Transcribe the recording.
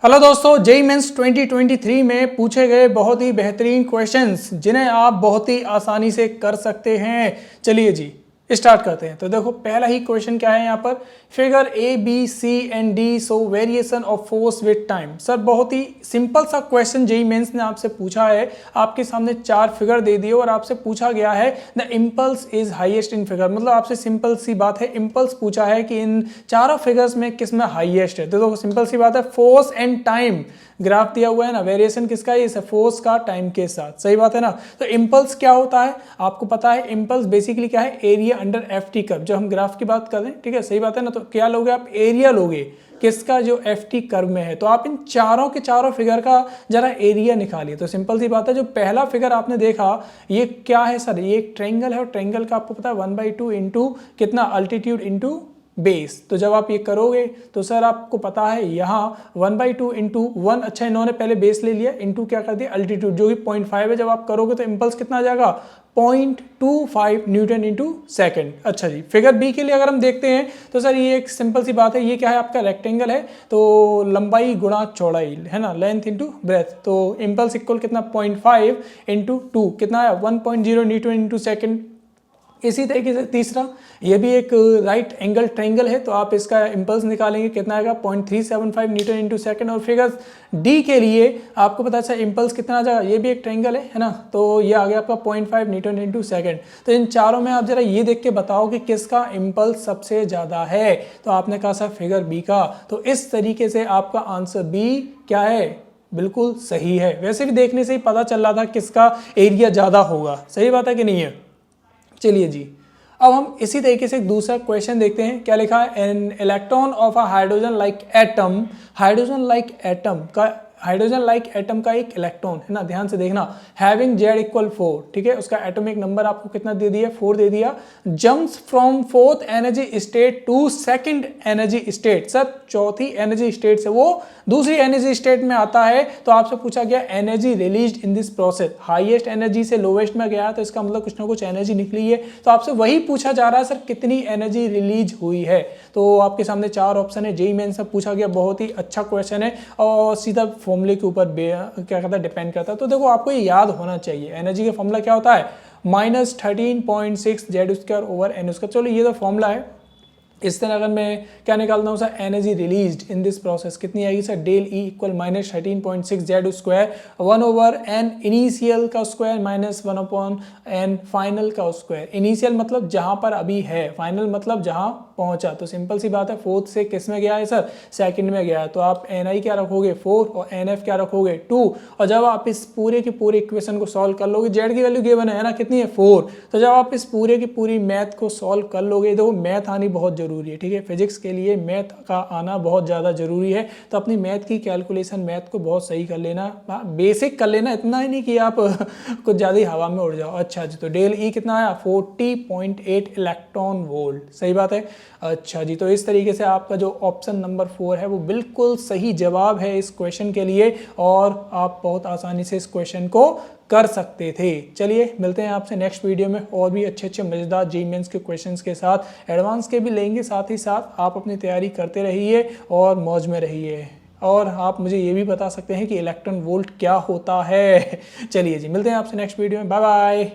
Hello दोस्तों, JEE mains 2023 में पूछे गए बहुत ही बेहतरीन क्वेश्चंस जिन्हें आप बहुत ही आसानी से कर सकते हैं। चलिए जी स्टार्ट करते हैं। तो देखो पहला ही क्वेश्चन क्या है यहाँ पर, figure A B C and D so variation of force with time. Sir बहुत ही सिंपल सा क्वेश्चन जेईई मेंस ने आपसे पूछा है। आपके सामने चार फिगर दे दिए और आपसे पूछा गया है the impulse is highest in figure. मतलब आपसे सिंपल सी बात है, इम्पल्स पूछा है कि इन चारों फिगर्स में किस में हाईएस्ट है। तो देखो सिंपल सी बात है, फोर्स एंड टाइम ग्राफ दिया हुआ है ना, वेरिएशन किसका है, इस फोर्स का टाइम के साथ। सही बात है ना। तो इम्पल्स क्या होता है आपको पता है, इम्पल्स बेसिकली क्या है, area under F T curve. जब हम ग्राफ की बात कर रहे हैं, ठीक है, सही बात है ना। तो क्या लोगे आप, एरिया लोगे किसका, जो एफ टी कर्व में है। तो आप इन चारों के चारों फिगर का जरा एरिया निकालिए। तो सिंपल सी बात है, जो पहला फिगर आपने देखा ये क्या है सर, ये एक ट्रायंगल है और ट्रायंगल का आपको पता है 1/2 इंटू कितना, अल्टीट्यूड इंटू बेस। तो जब आप ये करोगे तो सर आपको पता है यहाँ 1/2 इंटू 1, अच्छा इन्होंने पहले बेस ले लिया, इंटू क्या कर दिया अल्टीट्यूड जो कि 0.5 है। जब आप करोगे तो इम्पल्स कितना आ जाएगा, 0.25 न्यूटन इंटू सेकेंड। अच्छा जी, फिगर बी के लिए अगर हम देखते हैं तो सर ये एक सिंपल सी बात है, ये क्या है आपका रेक्टेंगल है, तो लंबाई गुणा चौड़ाई है ना, लेंथ इंटू ब्रेथ। तो इम्पल्स इक्वल कितना 0.5 इंटू 2 कितना है 1.0 न्यूटन इंटू सेकेंड। इसी तरीके से तीसरा, ये भी एक राइट एंगल ट्रायंगल है, तो आप इसका इम्पल्स निकालेंगे कितना आएगा 0.375 न्यूटन इंटू सेकेंड। और फिगर डी के लिए आपको पता है इम्पल्स कितना आ जाएगा, ये भी एक ट्रायंगल है ना, तो ये आ गया आपका 0.5 न्यूटन इंटू सेकेंड। तो इन चारों में आप जरा ये देख के बताओ कि किसका इम्पल्स सबसे ज़्यादा है। तो आपने कहा सर फिगर बी का। तो इस तरीके से आपका आंसर बी क्या है, बिल्कुल सही है। वैसे भी देखने से ही पता चल रहा था किसका एरिया ज़्यादा होगा। सही बात है कि नहीं है। चलिए जी, अब हम इसी तरीके से एक दूसरा क्वेश्चन देखते हैं। क्या लिखा है, an electron of a hydrogen like atom, hydrogen like atom का एक इलेक्ट्रॉन है ना, ध्यान से देखना, हैविंग जेड इक्वल 4, ठीक है, उसका एटॉमिक नंबर आपको कितना दे दिया, 4 दे दिया। Jumps from fourth energy state to second energy state. Sir चौथी एनर्जी स्टेट से वो दूसरी एनर्जी स्टेट में आता है। तो आपसे पूछा गया energy release in this process, highest energy से लोवेस्ट में गया, तो इसका मतलब कुछ ना कुछ एनर्जी निकली है। तो आपसे वही पूछा जा रहा है सर कितनी एनर्जी रिलीज हुई है। तो आपके सामने चार ऑप्शन है, जेईई मेंस में पूछा गया, बहुत ही अच्छा क्वेश्चन है और सीधा फॉर्मूले के ऊपर क्या कहता है डिपेंड करता है। तो देखो आपको ये याद होना चाहिए, एनर्जी का फॉर्मूला क्या होता है, -13.6 Z square over N square. चलो ये तो फॉर्मूला है। इस तरह अगर मैं क्या निकालता हूँ sir, energy released in this process कितनी आएगी sir, del E equal -13.6 Z square 1 over N initial का square minus 1 upon N final का स्क्वायर। इनिशियल मतलब जहाँ पर अभी है, फाइनल मतलब जहाँ पहुँचा। तो सिंपल सी बात है, फोर्थ से किस में गया है सर, सेकंड में गया है। तो आप एन आई क्या रखोगे 4 और एन एफ क्या रखोगे 2। और जब आप इस पूरे की पूरी इक्वेशन को सॉल्व कर लोगे, जेड की वैल्यू गिवन है ना कितनी है 4। तो जब आप इस पूरे की पूरी मैथ को सॉल्व कर लोगे, देखो मैथ आनी बहुत जरूरी है, ठीक है, फिजिक्स के लिए मैथ का आना बहुत ज़्यादा जरूरी है। तो अपनी मैथ की कैलकुलेशन, मैथ को बहुत सही कर लेना, बेसिक कर लेना, इतना ही नहीं कि आप कुछ ज़्यादा ही हवा में उड़ जाओ। अच्छा जी, तो डेल ई कितना आया 40.8 इलेक्ट्रॉन वोल्ट। सही बात है। अच्छा जी, तो इस तरीके से आपका जो ऑप्शन नंबर 4 है वो बिल्कुल सही जवाब है इस क्वेश्चन के लिए, और आप बहुत आसानी से इस क्वेश्चन को कर सकते थे। चलिए मिलते हैं आपसे नेक्स्ट वीडियो में और भी अच्छे अच्छे मजेदार जेईई मेंस के क्वेश्चंस के साथ, एडवांस के भी लेंगे। साथ ही साथ आप अपनी तैयारी करते रहिए और मौज में रहिए। और आप मुझे ये भी बता सकते हैं कि इलेक्ट्रॉन वोल्ट क्या होता है। चलिए जी, मिलते हैं आपसे नेक्स्ट वीडियो में, बाय बाय।